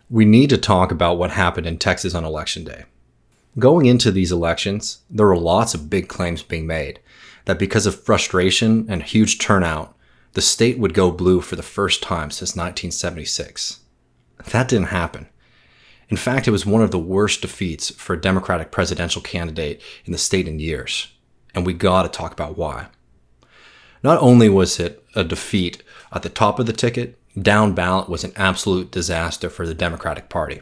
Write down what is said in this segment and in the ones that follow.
We need to talk about what happened in Texas on Election Day. Going into these elections, there were lots of big claims being made that because of frustration and huge turnout, the state would go blue for the first time since 1976. That didn't happen. In fact, it was one of the worst defeats for a Democratic presidential candidate in the state in years, and we gotta talk about why. Not only was it a defeat at the top of the ticket, down-ballot was an absolute disaster for the Democratic Party.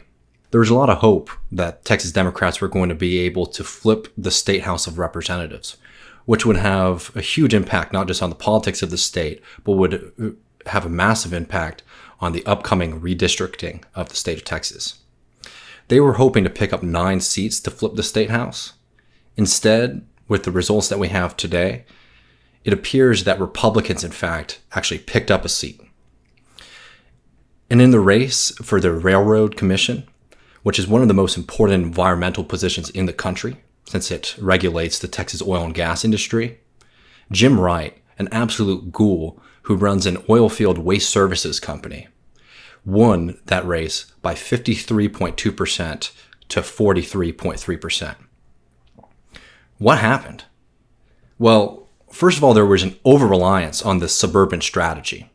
There was a lot of hope that Texas Democrats were going to be able to flip the State House of Representatives, which would have a huge impact not just on the politics of the state, but would have a massive impact on the upcoming redistricting of the state of Texas. They were hoping to pick up 9 seats to flip the State House. Instead, with the results that we have today, it appears that Republicans, in fact, actually picked up a seat. And in the race for the Railroad Commission, which is one of the most important environmental positions in the country, since it regulates the Texas oil and gas industry, Jim Wright, an absolute ghoul who runs an oil field waste services company, won that race by 53.2% to 43.3%. What happened? Well, first of all, there was an over-reliance on the Suburban Strategy.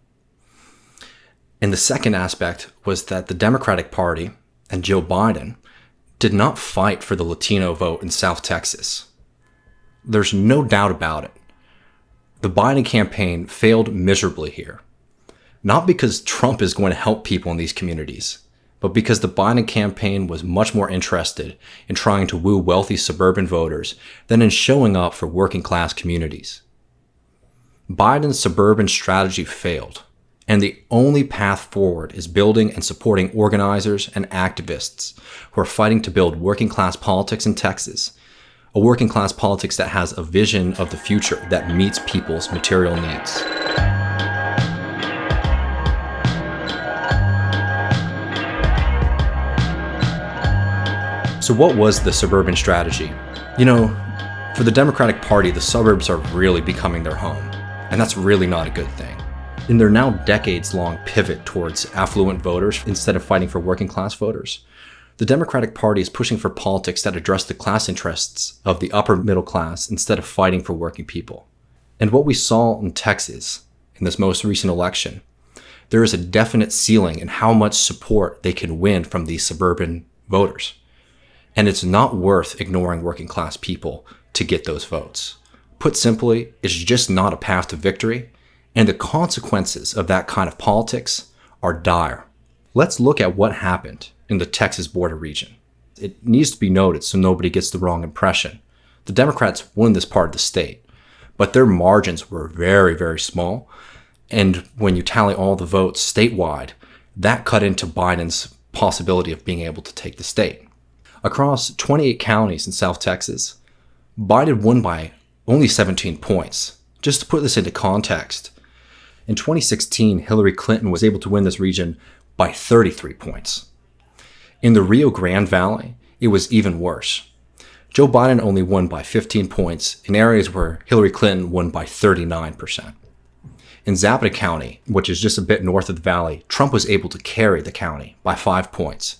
And the second aspect was that the Democratic Party and Joe Biden did not fight for the Latino vote in South Texas. There's no doubt about it. The Biden campaign failed miserably here. Not because Trump is going to help people in these communities, but because the Biden campaign was much more interested in trying to woo wealthy suburban voters than in showing up for working class communities. Biden's suburban strategy failed, and the only path forward is building and supporting organizers and activists who are fighting to build working class politics in Texas, a working class politics that has a vision of the future that meets people's material needs. So what was the Suburban Strategy? For the Democratic Party, the suburbs are really becoming their home, and that's really not a good thing. In their now decades-long pivot towards affluent voters instead of fighting for working class voters, the Democratic Party is pushing for politics that address the class interests of the upper middle class instead of fighting for working people. And what we saw in Texas in this most recent election, there is a definite ceiling in how much support they can win from these suburban voters. And it's not worth ignoring working class people to get those votes. Put simply, it's just not a path to victory, and the consequences of that kind of politics are dire. Let's look at what happened in the Texas border region. It needs to be noted so nobody gets the wrong impression. The Democrats won this part of the state, but their margins were very, very small, and when you tally all the votes statewide, that cut into Biden's possibility of being able to take the state. Across 28 counties in South Texas, Biden won by only 17 points. Just to put this into context, in 2016, Hillary Clinton was able to win this region by 33 points. In the Rio Grande Valley, it was even worse. Joe Biden only won by 15 points in areas where Hillary Clinton won by 39%. In Zapata County, which is just a bit north of the valley, Trump was able to carry the county by 5 points.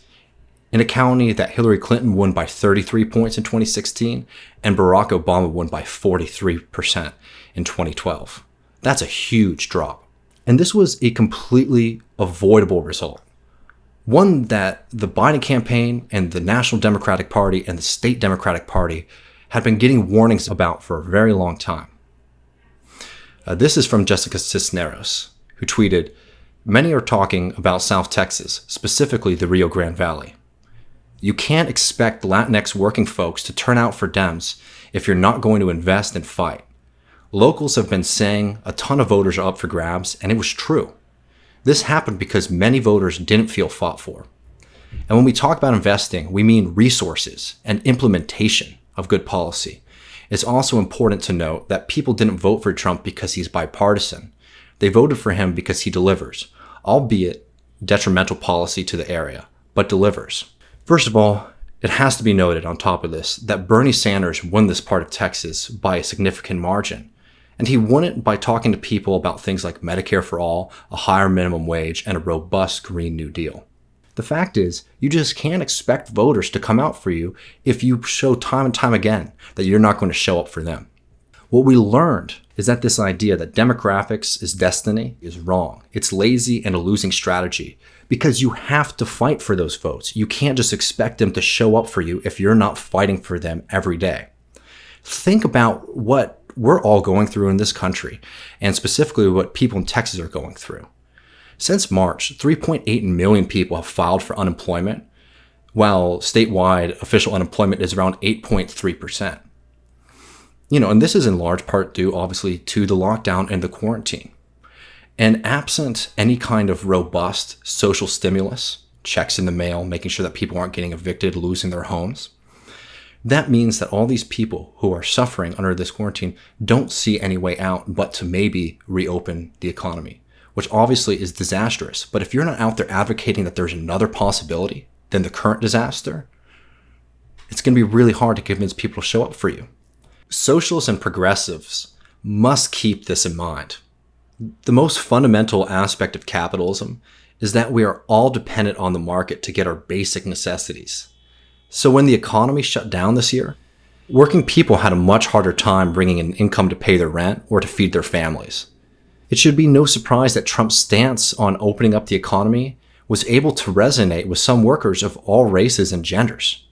In a county that Hillary Clinton won by 33 points in 2016, and Barack Obama won by 43% in 2012. That's a huge drop. And this was a completely avoidable result. One that the Biden campaign and the National Democratic Party and the State Democratic Party had been getting warnings about for a very long time. This is from Jessica Cisneros, who tweeted, "Many are talking about South Texas, specifically the Rio Grande Valley. You can't expect Latinx working folks to turn out for Dems if you're not going to invest and fight. Locals have been saying a ton of voters are up for grabs, and it was true. This happened because many voters didn't feel fought for. And when we talk about investing, we mean resources and implementation of good policy. It's also important to note that people didn't vote for Trump because he's bipartisan. They voted for him because he delivers, albeit detrimental policy to the area, but delivers." First of all, it has to be noted on top of this that Bernie Sanders won this part of Texas by a significant margin. And he won it by talking to people about things like Medicare for all, a higher minimum wage, and a robust Green New Deal. The fact is, you just can't expect voters to come out for you if you show time and time again that you're not going to show up for them. What we learned is that this idea that demographics is destiny is wrong. It's lazy and a losing strategy because you have to fight for those votes. You can't just expect them to show up for you if you're not fighting for them every day. Think about what we're all going through in this country, and specifically what people in Texas are going through. Since March, 3.8 million people have filed for unemployment, while statewide official unemployment is around 8.3%. And this is in large part due, obviously, to the lockdown and the quarantine. And absent any kind of robust social stimulus, checks in the mail, making sure that people aren't getting evicted, losing their homes, that means that all these people who are suffering under this quarantine don't see any way out but to maybe reopen the economy, which obviously is disastrous. But if you're not out there advocating that there's another possibility than the current disaster, it's going to be really hard to convince people to show up for you. Socialists and progressives must keep this in mind. The most fundamental aspect of capitalism is that we are all dependent on the market to get our basic necessities. So when the economy shut down this year, working people had a much harder time bringing in income to pay their rent or to feed their families. It should be no surprise that Trump's stance on opening up the economy was able to resonate with some workers of all races and genders.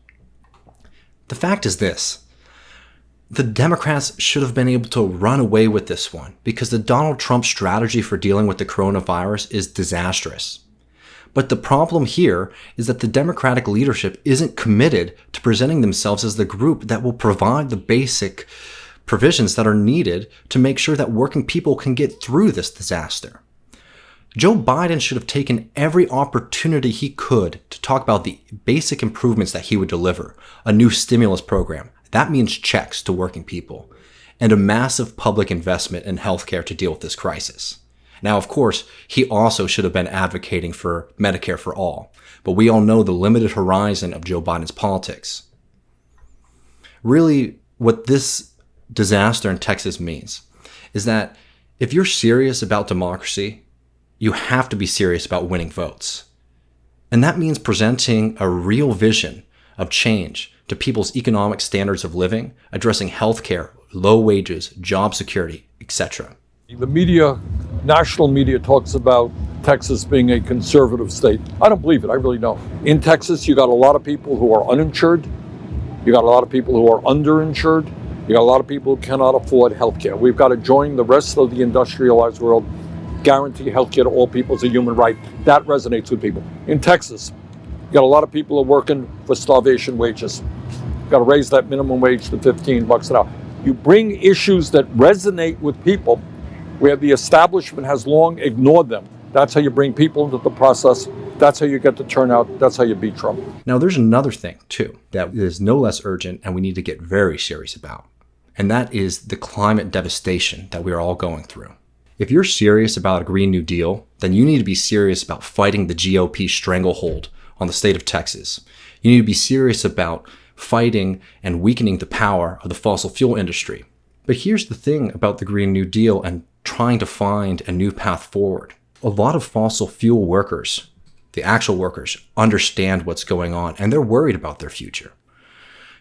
The fact is this. The Democrats should have been able to run away with this one because the Donald Trump strategy for dealing with the coronavirus is disastrous. But the problem here is that the Democratic leadership isn't committed to presenting themselves as the group that will provide the basic provisions that are needed to make sure that working people can get through this disaster. Joe Biden should have taken every opportunity he could to talk about the basic improvements that he would deliver, a new stimulus program. That means checks to working people, and a massive public investment in healthcare to deal with this crisis. Now, of course, he also should have been advocating for Medicare for all, but we all know the limited horizon of Joe Biden's politics. Really, what this disaster in Texas means is that if you're serious about democracy, you have to be serious about winning votes. And that means presenting a real vision of change to people's economic standards of living, addressing healthcare, low wages, job security, etc. The media, national media, talks about Texas being a conservative state. I don't believe it. I really don't. In Texas, you got a lot of people who are uninsured. You got a lot of people who are underinsured. You got a lot of people who cannot afford health care. We've got to join the rest of the industrialized world, guarantee health care to all people as a human right. That resonates with people. In Texas, you got a lot of people who are working for starvation wages. You got to raise that minimum wage to $15 an hour. You bring issues that resonate with people where the establishment has long ignored them. That's how you bring people into the process. That's how you get the turnout. That's how you beat Trump. Now, there's another thing, too, that is no less urgent and we need to get very serious about. And that is the climate devastation that we are all going through. If you're serious about a Green New Deal, then you need to be serious about fighting the GOP stranglehold on the state of Texas. You need to be serious about fighting and weakening the power of the fossil fuel industry. But here's the thing about the Green New Deal and trying to find a new path forward. A lot of fossil fuel workers, the actual workers, understand what's going on and they're worried about their future.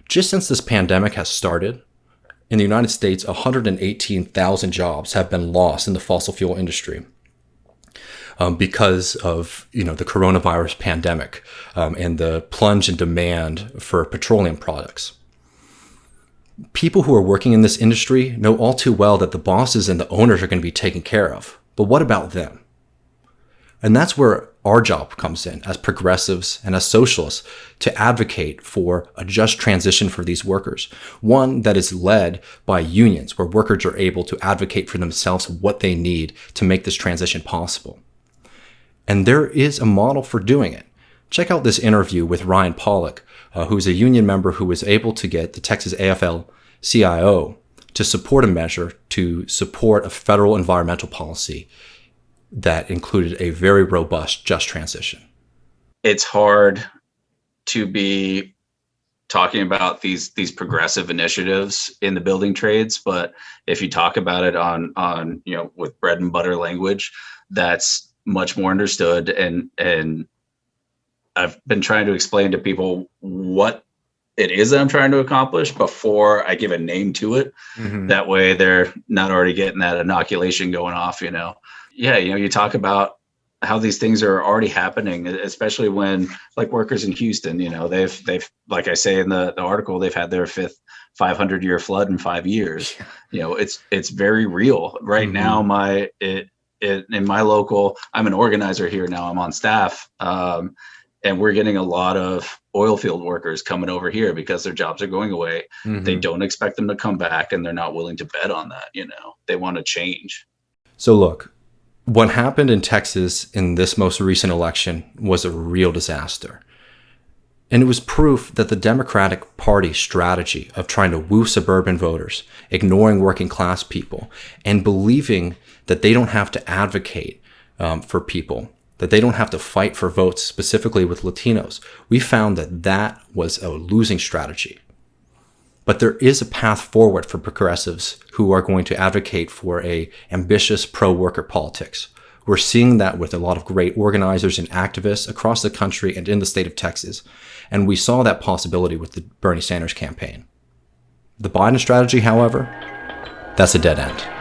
Just since this pandemic has started, in the United States, 118,000 jobs have been lost in the fossil fuel industry because of the coronavirus pandemic and the plunge in demand for petroleum products. People who are working in this industry know all too well that the bosses and the owners are going to be taken care of. But what about them? And that's where our job comes in as progressives and as socialists to advocate for a just transition for these workers. One that is led by unions where workers are able to advocate for themselves what they need to make this transition possible. And there is a model for doing it. Check out this interview with Ryan Pollock, who's a union member who was able to get the Texas AFL-CIO to support a measure to support a federal environmental policy that included a very robust just transition. It's hard to be talking about these progressive initiatives in the building trades, but if you talk about it on with bread and butter language, that's much more understood and I've been trying to explain to people what it is that I'm trying to accomplish before I give a name to it. Mm-hmm. That way they're not already getting that inoculation going off, Yeah, you talk about how these things are already happening, especially when, like, workers in Houston, they've like I say in the article, they've had their fifth 500-year flood in 5 years. It's very real right now. In my local, I'm an organizer here now. I'm on staff, and we're getting a lot of oil field workers coming over here because their jobs are going away. They don't expect them to come back, and they're not willing to bet on that. They want to change. So look, what happened in Texas in this most recent election was a real disaster. And it was proof that the Democratic Party's strategy of trying to woo suburban voters, ignoring working class people, and believing that they don't have to advocate for people, that they don't have to fight for votes, specifically with Latinos, we found that that was a losing strategy. But there is a path forward for progressives who are going to advocate for a ambitious pro-worker politics. We're seeing that with a lot of great organizers and activists across the country and in the state of Texas. And we saw that possibility with the Bernie Sanders campaign. The Biden strategy, however, that's a dead end.